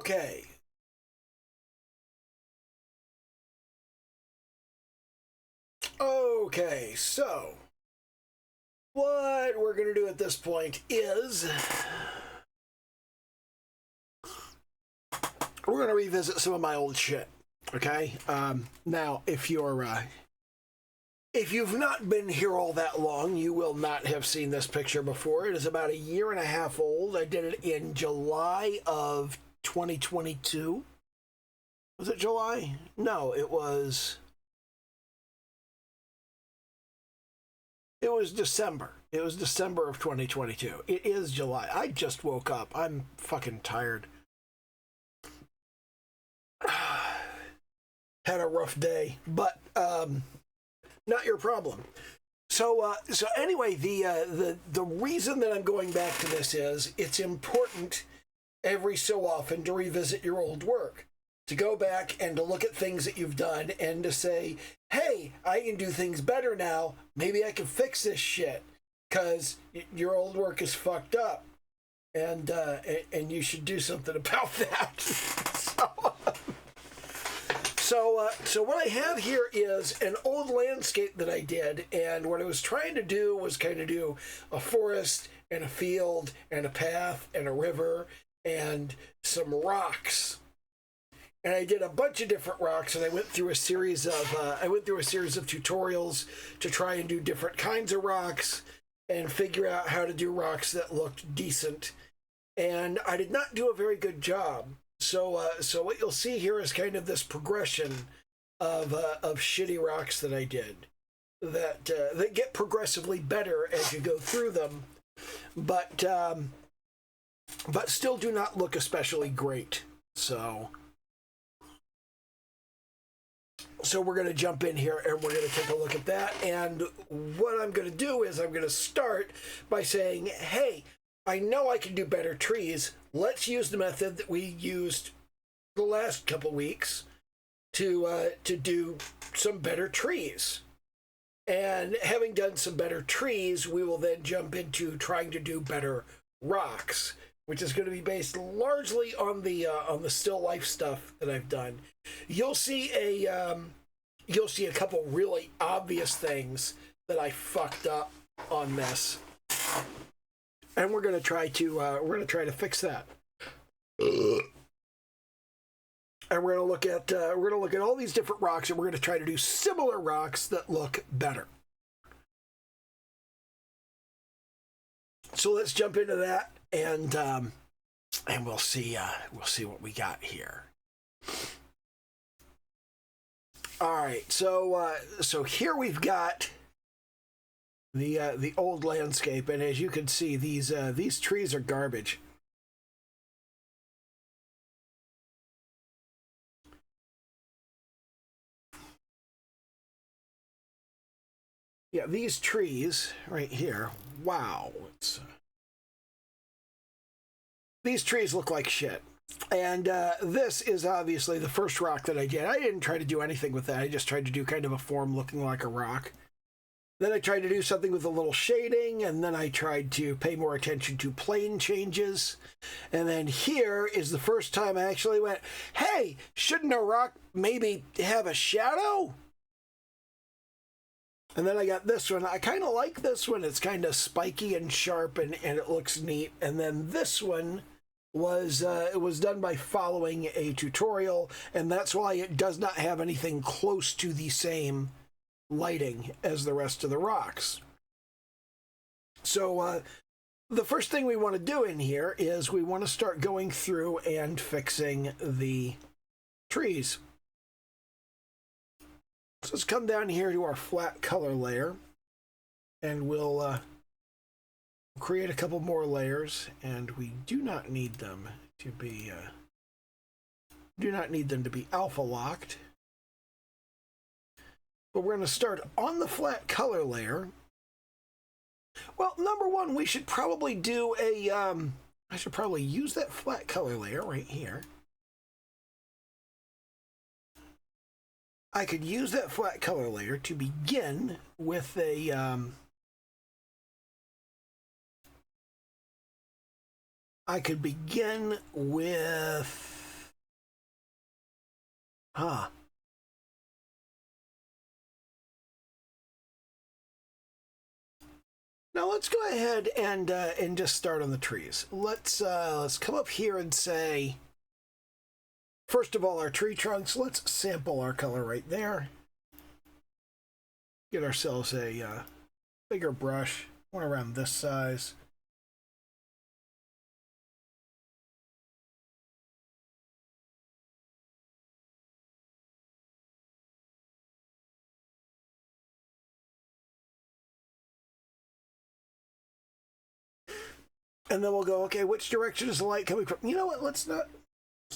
Okay. Okay, so what we're going to do at this point is we're going to revisit some of my old shit. Okay. Now, if you've not been here all that long, you will not have seen this picture before. It is about 1.5 years old. I did it in July of 2022. Was it July? No, it was December. It was December of 2022. It is July. I just woke up. I'm fucking tired. Had a rough day, but not your problem. So anyway, the reason that I'm going back to this is it's important every so often to revisit your old work, to go back and to look at things that you've done and to say, hey, I can do things better now. Maybe I can fix this shit because your old work is fucked up, and you should do something about that. So what I have here is an old landscape that I did, and what I was trying to do was kind of do a forest and a field and a path and a river and some rocks. And I did a bunch of different rocks, and I went through a series of tutorials to try and do different kinds of rocks and figure out how to do rocks that looked decent. And I did not do a very good job. So what you'll see here is kind of this progression of shitty rocks that I did that get progressively better as you go through them, but still do not look especially great. So we're going to jump in here and we're going to take a look at that. And what I'm going to do is I'm going to start by saying, hey, I know I can do better trees. Let's use the method that we used the last couple weeks to do some better trees. And having done some better trees, we will then jump into trying to do better rocks, which is going to be based largely on the still life stuff that I've done. You'll see a couple really obvious things that I fucked up on this. And we're gonna try to fix that. And we're gonna look at all these different rocks, and we're gonna try to do similar rocks that look better. So let's jump into that, and we'll see what we got here. All right, so here we've got the old landscape, and as you can see, these trees are garbage. Yeah, these trees right here. Wow, these trees look like shit. And this is obviously the first rock that I did. I didn't try to do anything with that. I just tried to do kind of a form looking like a rock. Then I tried to do something with a little shading, and then I tried to pay more attention to plane changes. And then here is the first time I actually went, hey, shouldn't a rock maybe have a shadow? And then I got this one. I kind of like this one. It's kind of spiky and sharp, and it looks neat. And then this one was it was done by following a tutorial, and that's why it does not have anything close to the same lighting as the rest of the rocks. So the first thing we want to do in here is we want to start going through and fixing the trees. So let's come down here to our flat color layer, and we'll create a couple more layers, and we do not need them to be alpha locked. But we're going to start on the flat color layer. Well, number one, we should probably do I should probably use that flat color layer right here. I could use that flat color layer to begin with I could begin with Huh. Now let's go ahead and just start on the trees. Let's come up here and say, first of all, our tree trunks. Let's sample our color right there. Get ourselves a bigger brush, one around this size. And then we'll go, okay, which direction is the light coming from? You know what? Let's not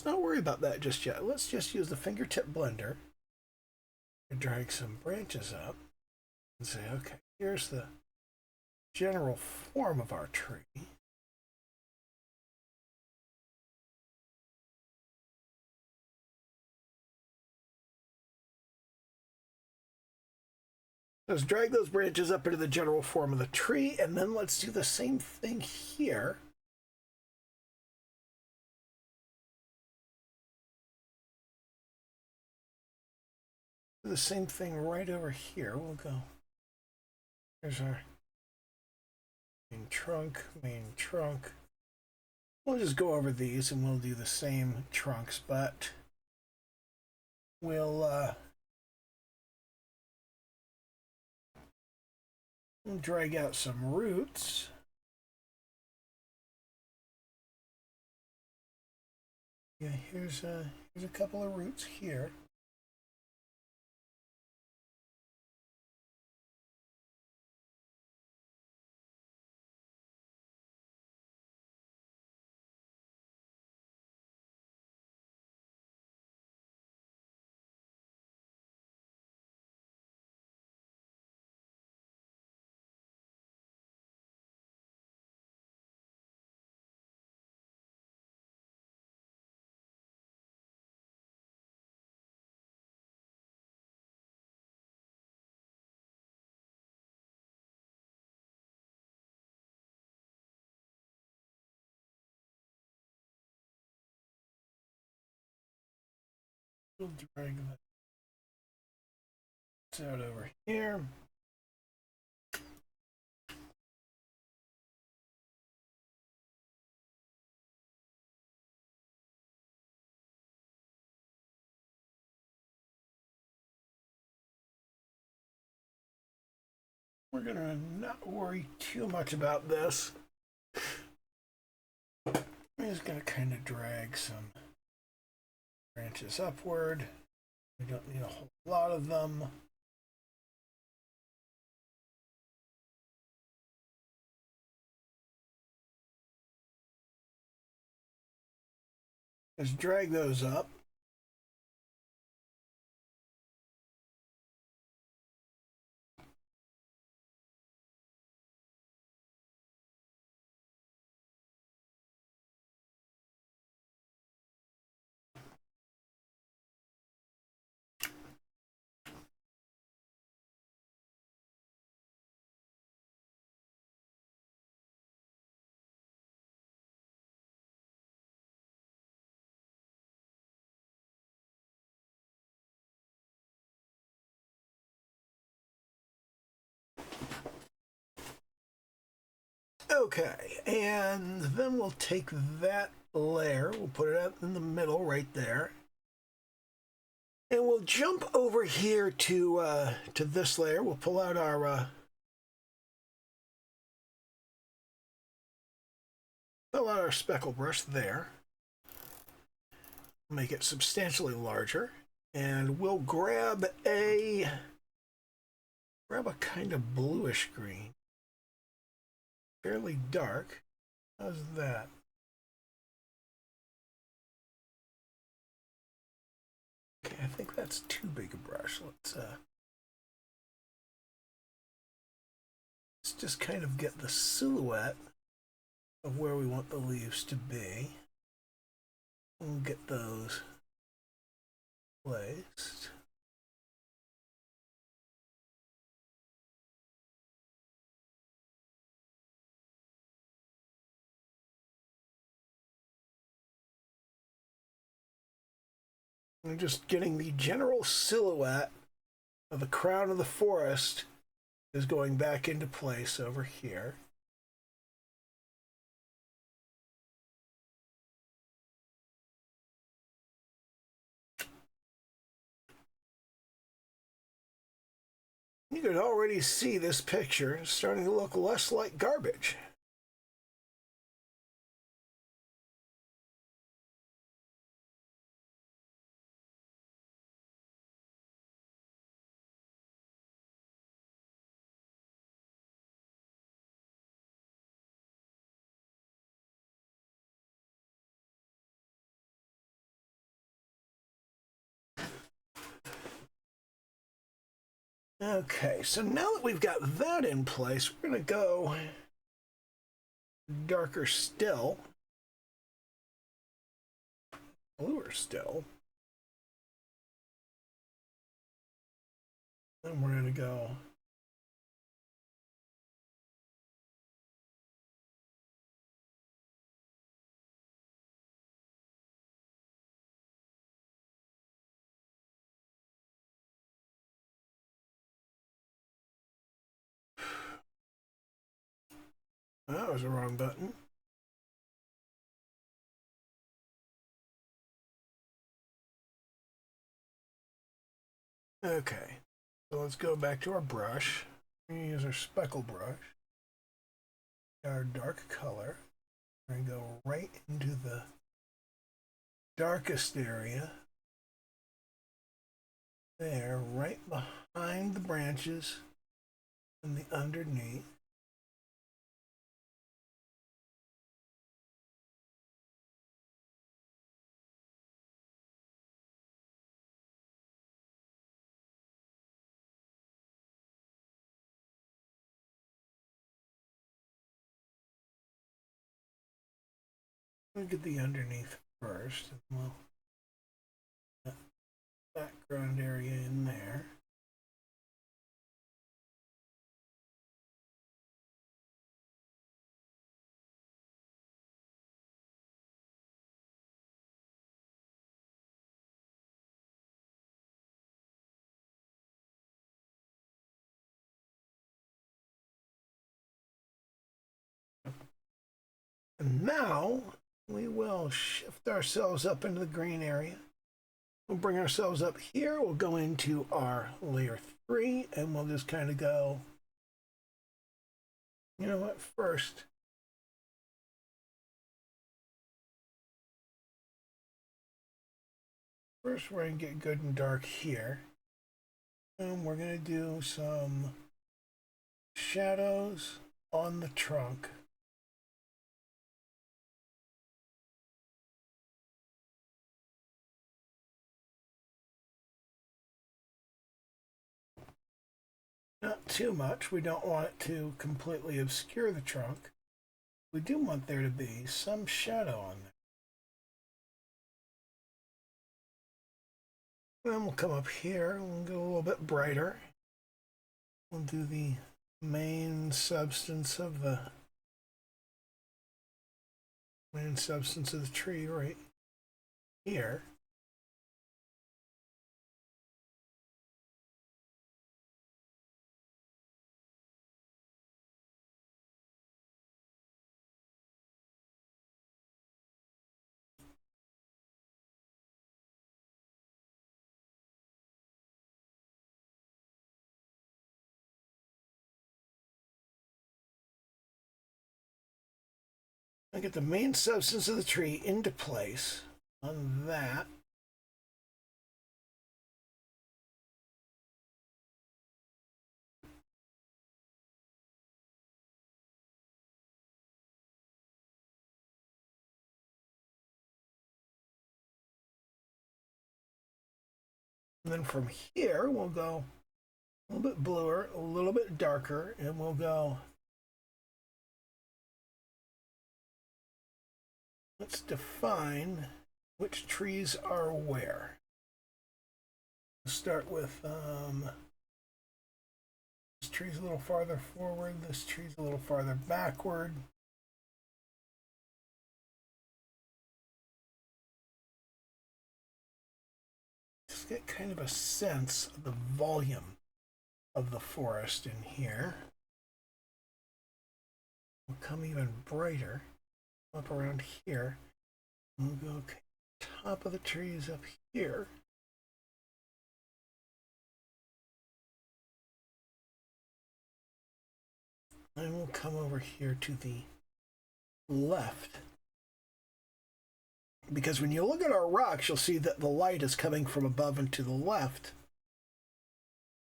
worry about that just yet. Let's just use the fingertip blender and drag some branches up and say, okay, here's the general form of our tree. Let's drag those branches up into the general form of the tree, and then let's do the same thing here. Do the same thing right over here. We'll go. Here's our main trunk, main trunk. We'll just go over these and we'll do the same trunks, but we'll drag out some roots. Yeah, here's a couple of roots here. We'll drag that out over here. We're gonna not worry too much about this. I'm just gonna kind of drag some branches upward. We don't need a whole lot of them. Just drag those up. Okay, and then we'll take that layer, we'll put it out in the middle right there. And we'll jump over here to this layer. We'll pull out our speckle brush there. Make it substantially larger, and we'll grab a kind of bluish green, fairly dark. How's that? Okay, I think that's too big a brush. Let's just kind of get the silhouette of where we want the leaves to be. We'll get those placed. I'm just getting the general silhouette of the crown of the forest is going back into place over here. You can already see this picture starting to look less like garbage. Okay, so now that we've got that in place, we're going to go darker still, bluer still, and we're going to go that was the wrong button. Okay, so let's go back to our brush. We use our speckle brush, our dark color, and go right into the darkest area. There, right behind the branches and the underneath. Look at the underneath first, and we'll put that background area in there. And now we will shift ourselves up into the green area. We'll bring ourselves up here. We'll go into our layer 3 and we'll just kind of go, you know what, first we're going to get good and dark here. And we're going to do some shadows on the trunk. Not too much. We don't want it to completely obscure the trunk. We do want there to be some shadow on there. Then we'll come up here and we'll go a little bit brighter. We'll do the main substance of the tree right here. I get the main substance of the tree into place on that. And then from here, we'll go a little bit bluer, a little bit darker, and we'll go, let's define which trees are where. Let's start with this tree's a little farther forward, this tree's a little farther backward. get kind of a sense of the volume of the forest in here. We'll come even brighter up around here. We'll go top of the trees up here. And we'll come over here to the left. Because when you look at our rocks, you'll see that the light is coming from above and to the left.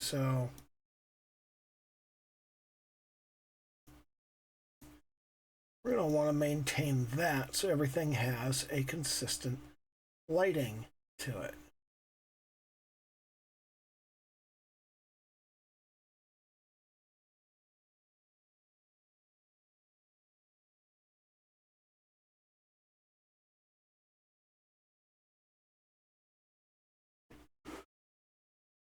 So we're going to want to maintain that so everything has a consistent lighting to it.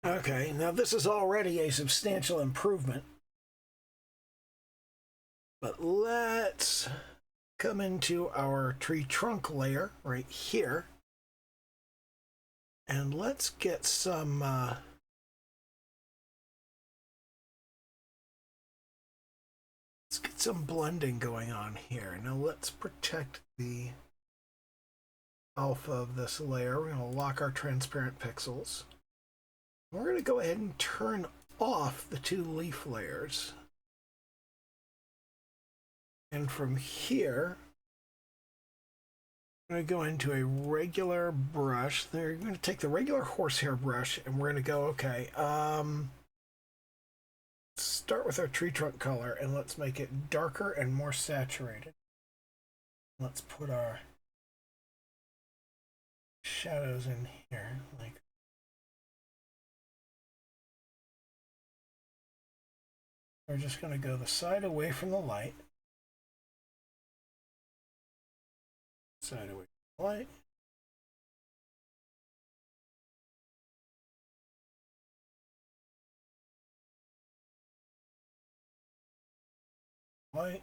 Okay, now this is already a substantial improvement. But let's come into our tree trunk layer right here. And let's get some blending going on here. Now let's protect the alpha of this layer. We're going to lock our transparent pixels. We're going to go ahead and turn off the two leaf layers. And from here, I'm going to go into a regular brush. We're going to take the regular horsehair brush and we're going to go, okay, start with our tree trunk color and let's make it darker and more saturated. Let's put our shadows in here, like we're just going to go the side away from the light. Side away from the light. Light.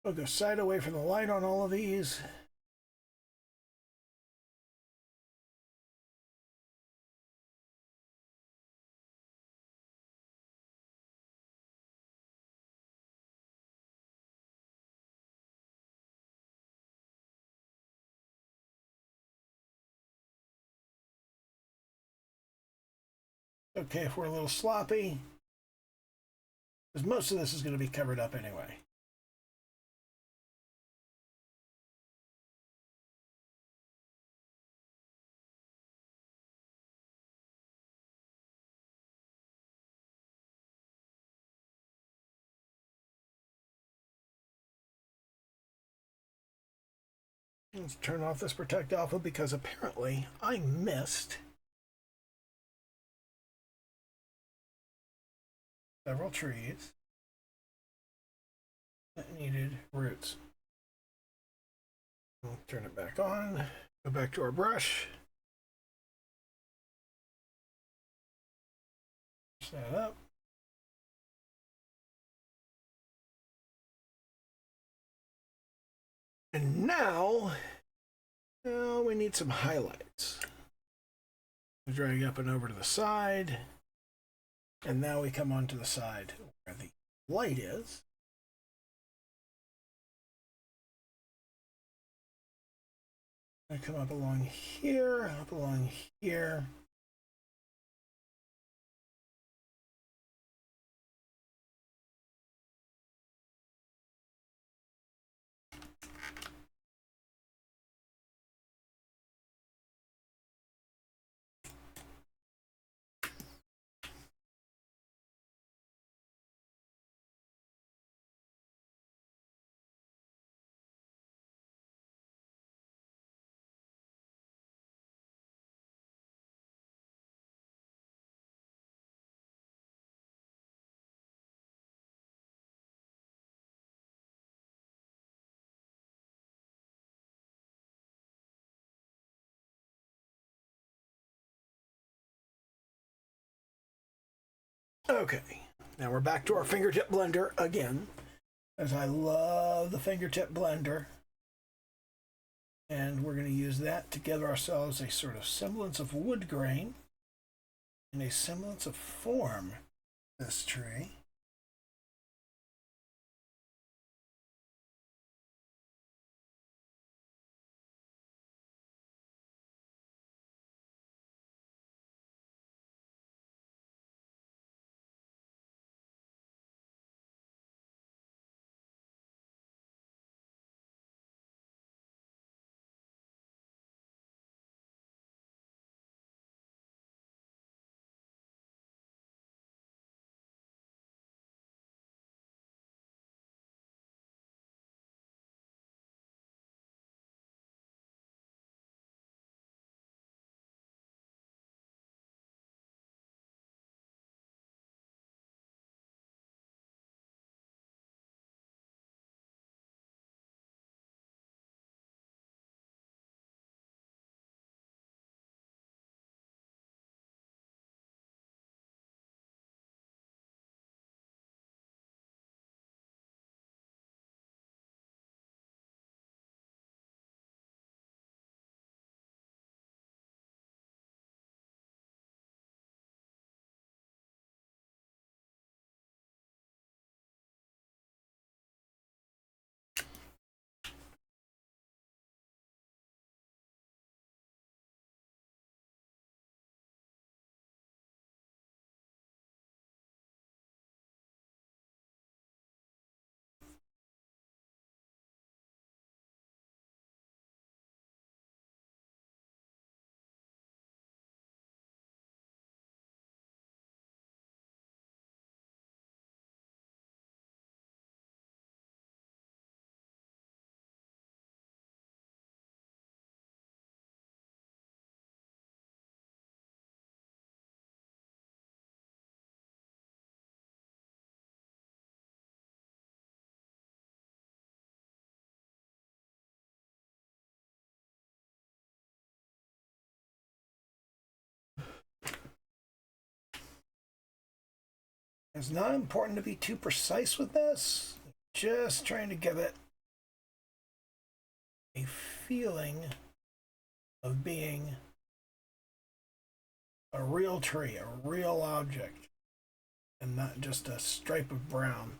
We'll go side away from the light on all of these. Okay, if we're a little sloppy, because most of this is going to be covered up anyway. Let's turn off this protect alpha because apparently I missed several trees that needed roots. We'll turn it back on, go back to our brush, push that up. And now we need some highlights. Drag up and over to the side. And now we come onto the side where the light is. I come up along here, up along here. Okay, now we're back to our fingertip blender again, as I love the fingertip blender. And we're going to use that to give ourselves a sort of semblance of wood grain and a semblance of form this tree. It's not important to be too precise with this, just trying to give it a feeling of being a real tree, a real object, and not just a stripe of brown.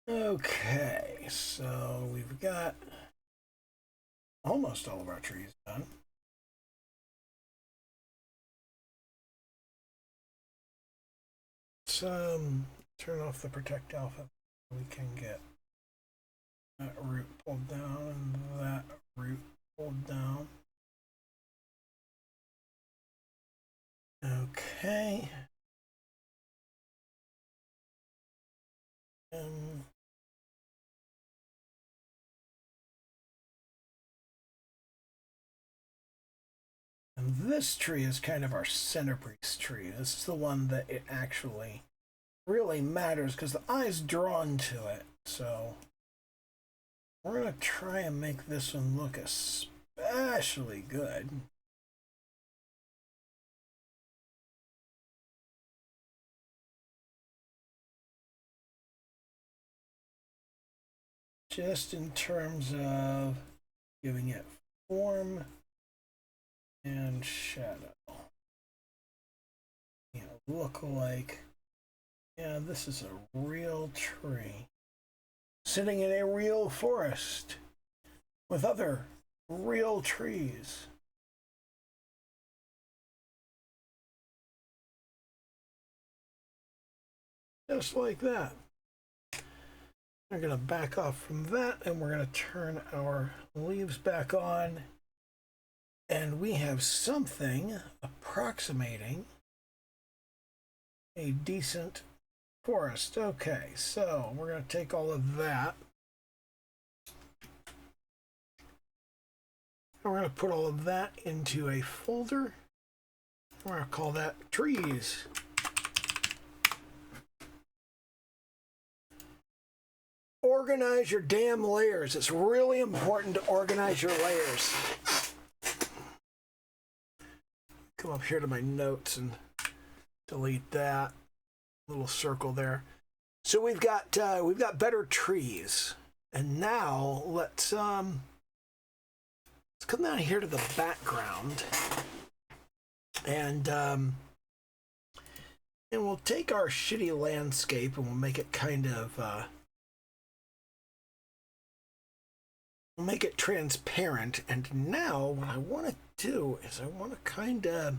Okay, so we've got almost all of our trees done. Let's turn off the protect alpha. We can get that root pulled down and that root pulled down. Okay. And this tree is kind of our centerpiece tree. This is the one that it actually really matters because the eye's drawn to it. So we're going to try and make this one look especially good. Just in terms of giving it form and shadow. Look like, yeah, this is a real tree sitting in a real forest with other real trees. Just like that. We're going to back off from that and we're going to turn our leaves back on. And we have something approximating a decent forest. Okay, so we're going to take all of that. And we're going to put all of that into a folder. We're going to call that trees. Organize your damn layers. It's really important to organize your layers. Come up here to my notes and delete that little circle there. So we've got better trees, and now let's come down here to the background, and we'll take our shitty landscape and we'll make it kind of we'll make it transparent. And now what I want to do is I want to kind of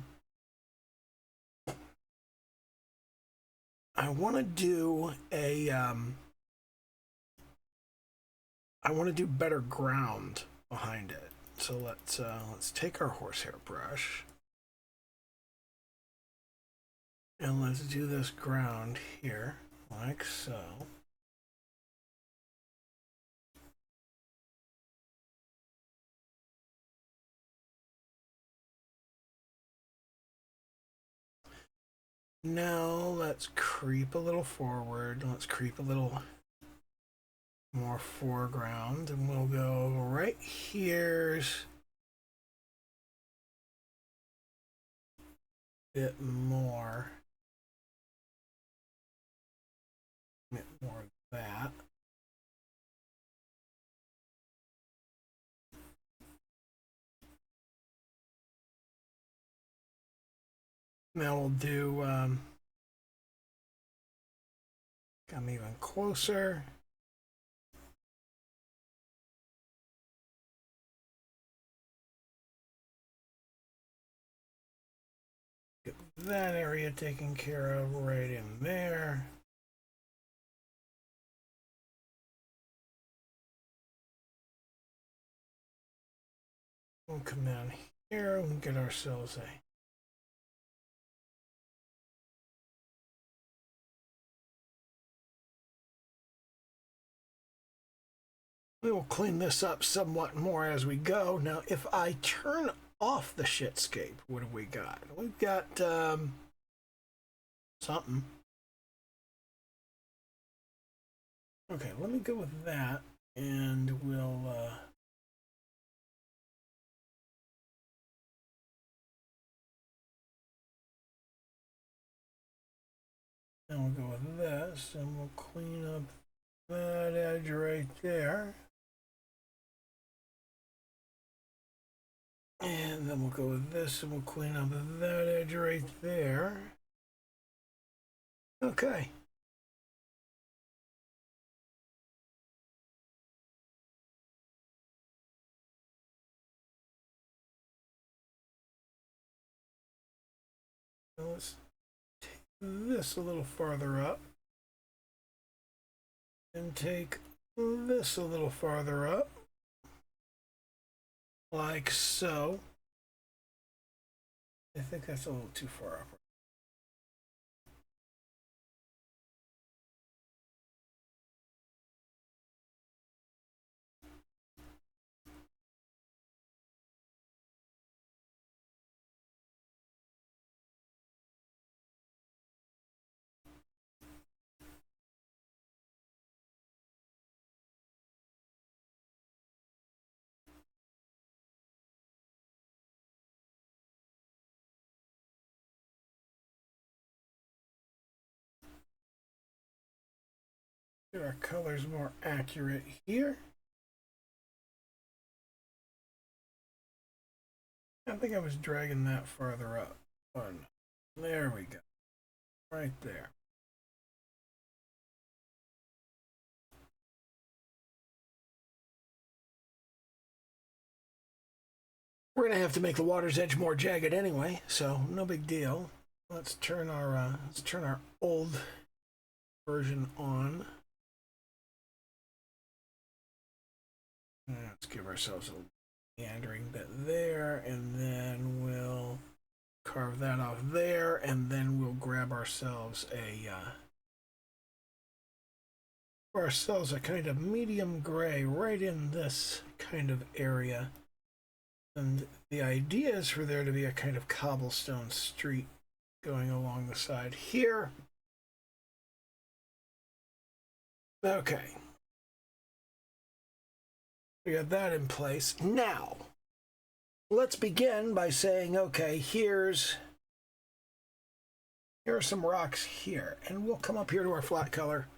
I want to do better ground behind it. So let's take our horsehair brush and let's do this ground here like so. Now let's creep a little forward. Let's creep a little more foreground, and we'll go right here's a bit more of that. Now we'll do come even closer. Get that area taken care of right in there. We'll come down here and get ourselves a we will clean this up somewhat more as we go. Now, if I turn off the shitscape, what have we got? We've got something. Okay, let me go with that, and we'll then we'll go with this, and we'll clean up that edge right there. And then we'll go with this, and we'll clean up that edge right there. Okay. Now let's take this a little farther up. And take this a little farther up. Like so. I think that's a little too far up. Get our colors more accurate here. I think I was dragging that farther up. There we go. Right there. We're going to have to make the water's edge more jagged anyway, so no big deal. Let's turn our old version on. Let's give ourselves a meandering bit there, and then we'll carve that off there, and then we'll grab ourselves a kind of medium gray right in this kind of area. And the idea is for there to be a kind of cobblestone street going along the side here. Okay. We got that in place. Now, let's begin by saying, okay, here are some rocks here. And we'll come up here to our flat color.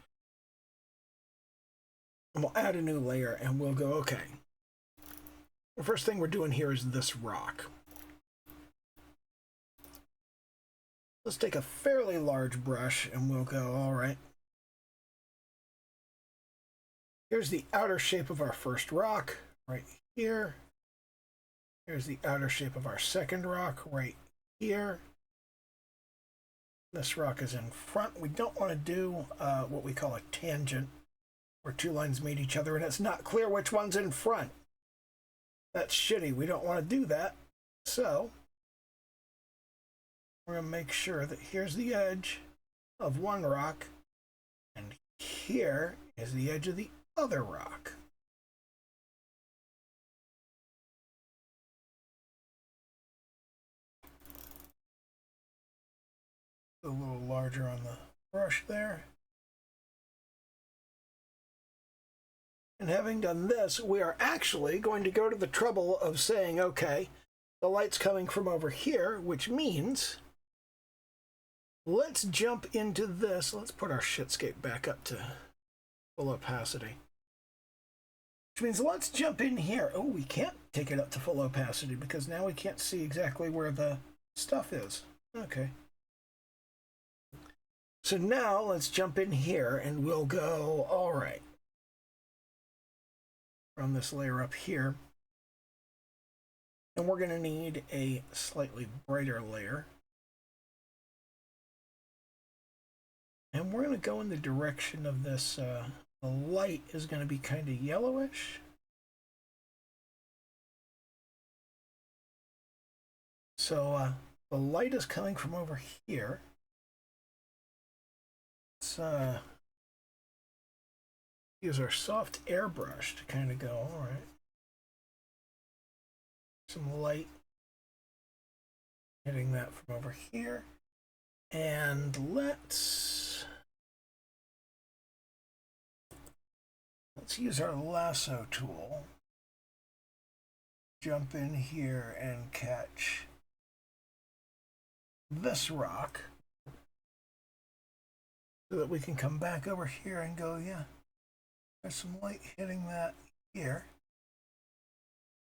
And we'll add a new layer, and we'll go, okay. The first thing we're doing here is this rock. Let's take a fairly large brush, and we'll go, all right. Here's the outer shape of our first rock, right here. Here's the outer shape of our second rock, right here. This rock is in front. We don't want to do what we call a tangent, where two lines meet each other and it's not clear which one's in front. That's shitty. We don't want to do that. So we're going to make sure that here's the edge of one rock, and here is the edge of the other rock. A little larger on the brush there. And having done this, we are actually going to go to the trouble of saying, okay, the light's coming from over here, which means let's jump into this. Let's put our shitscape back up to full opacity. Which means let's jump in here. Oh, we can't take it up to full opacity because now we can't see exactly where the stuff is. Okay. So now let's jump in here and we'll go, all right. From this layer up here. And we're going to need a slightly brighter layer. And we're going to go in the direction of this, the light is going to be kind of yellowish. So the light is coming from over here. Let's use our soft airbrush to kind of go, all right. Some light hitting that from over here. And let's use our lasso tool. Jump in here and catch this rock so that we can come back over here and go, yeah, there's some light hitting that here.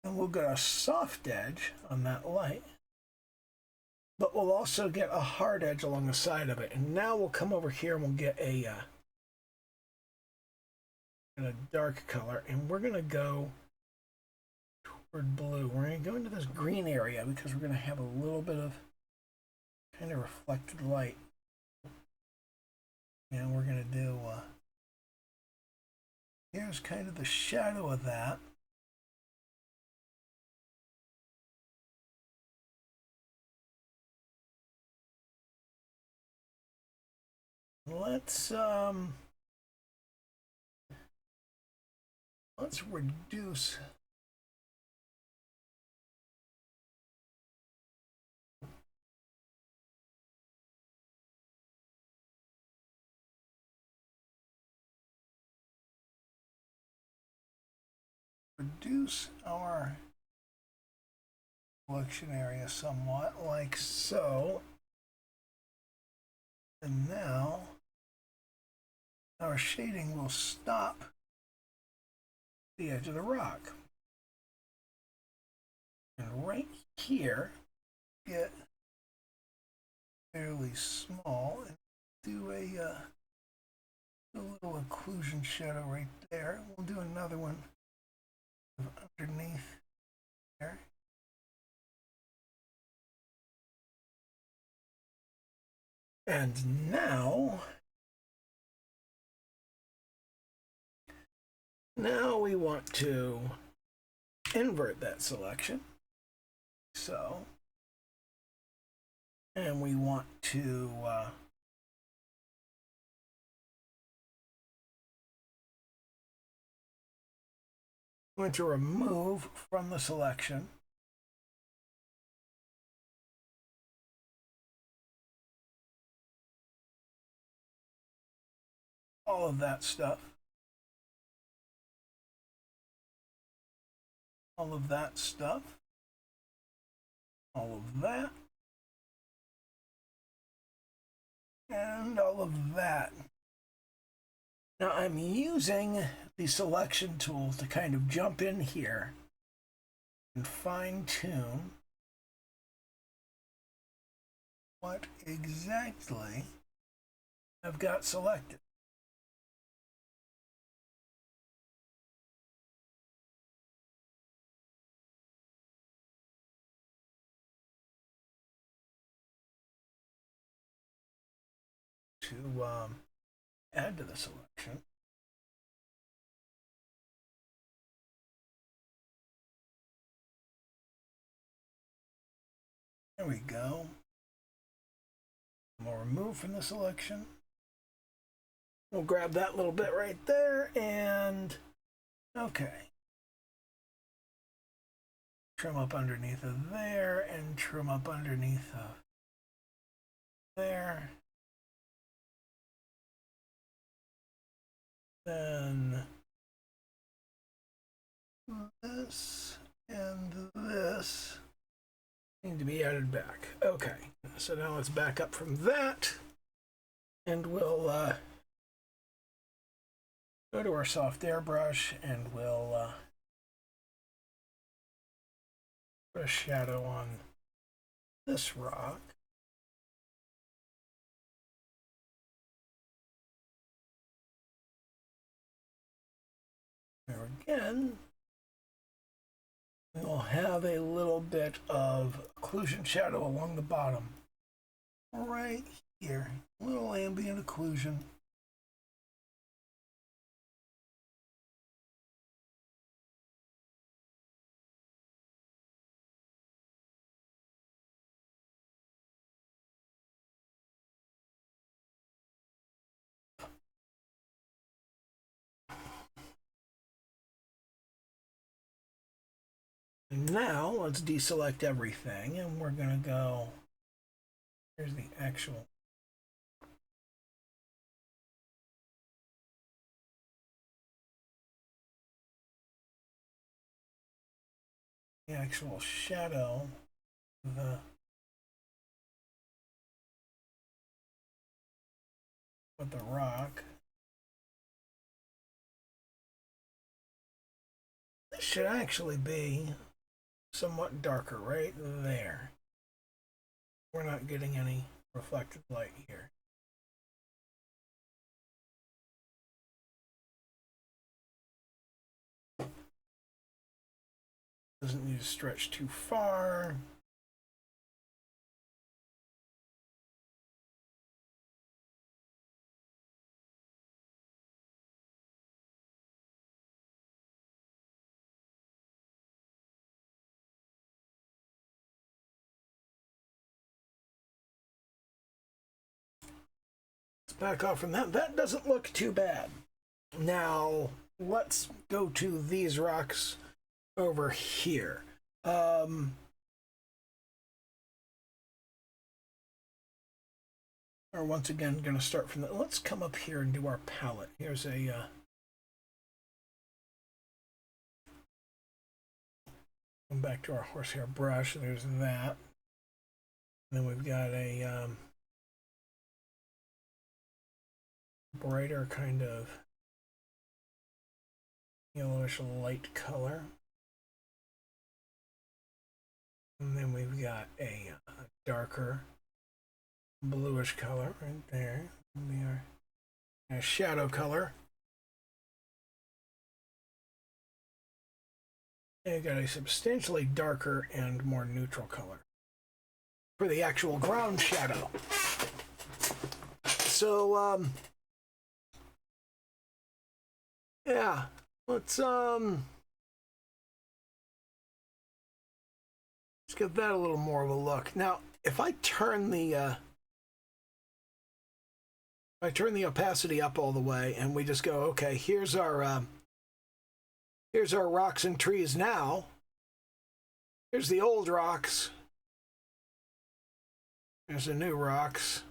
And we'll get a soft edge on that light, but we'll also get a hard edge along the side of it. And now we'll come over here and we'll get a dark color, and we're going to go toward blue. We're going to go into this green area because we're going to have a little bit of kind of reflected light. And we're going to do, here's kind of the shadow of that. Let's reduce our selection area somewhat, like so. And now our shading will stop the edge of the rock. And right here, get fairly small and do a little occlusion shadow right there. We'll do another one underneath there. And now we want to invert that selection. So, and we want to remove from the selection all of that stuff. All of that stuff. All of that. And all of that. Now I'm using the selection tool to kind of jump in here and fine tune what exactly I've got selected. To add to the selection. There we go. We'll remove from the selection. We'll grab that little bit right there and okay. Trim up underneath of there and trim up underneath of there. Then this and this need to be added back. Okay, so now let's back up from that and we'll go to our soft airbrush and we'll put a shadow on this rock. There again, we'll have a little bit of occlusion shadow along the bottom. Right here, a little ambient occlusion. Now let's deselect everything and we're going to go, here's the actual shadow, with the rock. This should actually be somewhat darker right there. We're not getting any reflected light here. Doesn't need to stretch too far. Back off from that. That doesn't look too bad. Now, let's go to these rocks over here. Or once again, going to start from the. Let's come up here and do our palette. Here's a. Come back to our horsehair brush. There's that. And then we've got a brighter kind of yellowish light color. And then we've got a darker bluish color right there. A shadow color. And you've got a substantially darker and more neutral color for the actual ground shadow. So, yeah, let's give that a little more of a look. Now, if I turn the opacity up all the way, and we just go, okay, here's our rocks and trees now. Here's the old rocks. There's the new rocks.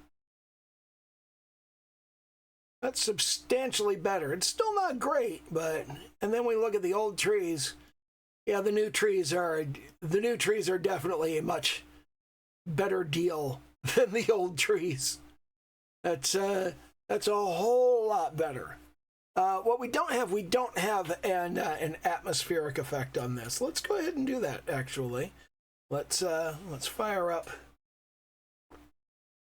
That's substantially better. It's still not great, but, and then we look at the old trees. Yeah, the new trees are definitely a much better deal than the old trees. That's a whole lot better. What we don't have an atmospheric effect on this. Let's go ahead and do that. Actually, let's fire up.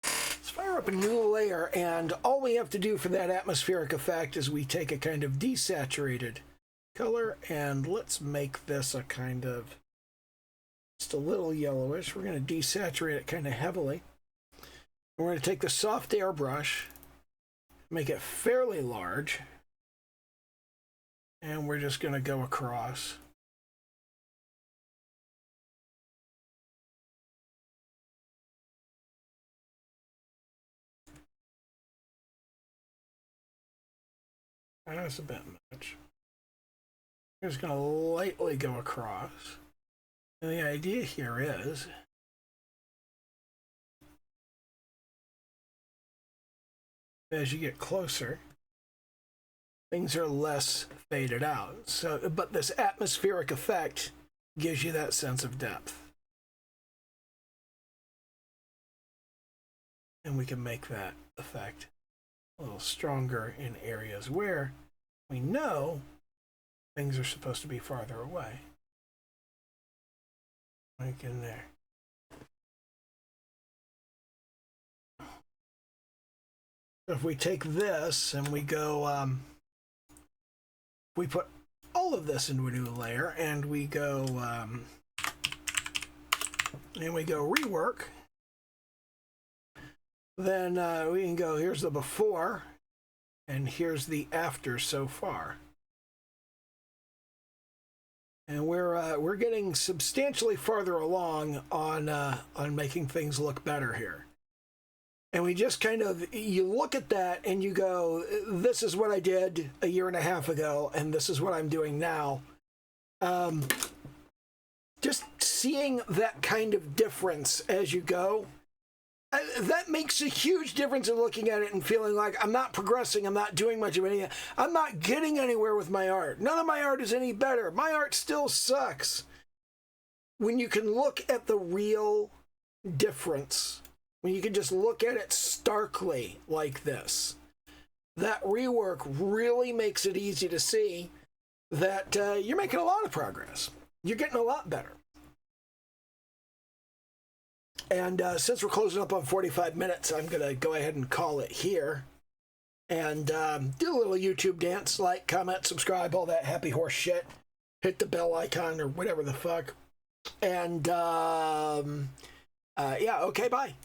Let's fire up a new layer, and all we have to do for that atmospheric effect is we take a kind of desaturated color, and let's make this a kind of just a little yellowish. We're going to desaturate it kind of heavily. We're going to take the soft airbrush, make it fairly large, and we're just going to go across. That's a bit much. I'm just going to lightly go across. And the idea here is as you get closer, things are less faded out. So, but this atmospheric effect gives you that sense of depth. And we can make that effect a little stronger in areas where we know things are supposed to be farther away. Like in there. If we take this and we go, we put all of this into a new layer, and we go rework, then we can go, here's the before, and here's the after so far. And we're getting substantially farther along on making things look better here. And we just kind of, you look at that and you go, this is what I did a year and a half ago, and this is what I'm doing now. Just seeing that kind of difference as you go, that makes a huge difference in looking at it and feeling like I'm not progressing, I'm not doing much of anything, I'm not getting anywhere with my art. None of my art is any better. My art still sucks. When you can look at the real difference, when you can just look at it starkly like this, that rework really makes it easy to see that you're making a lot of progress. You're getting a lot better. And since we're closing up on 45 minutes, I'm going to go ahead and call it here. And do a little YouTube dance, like, comment, subscribe, all that happy horse shit. Hit the bell icon or whatever the fuck. And yeah, okay, bye.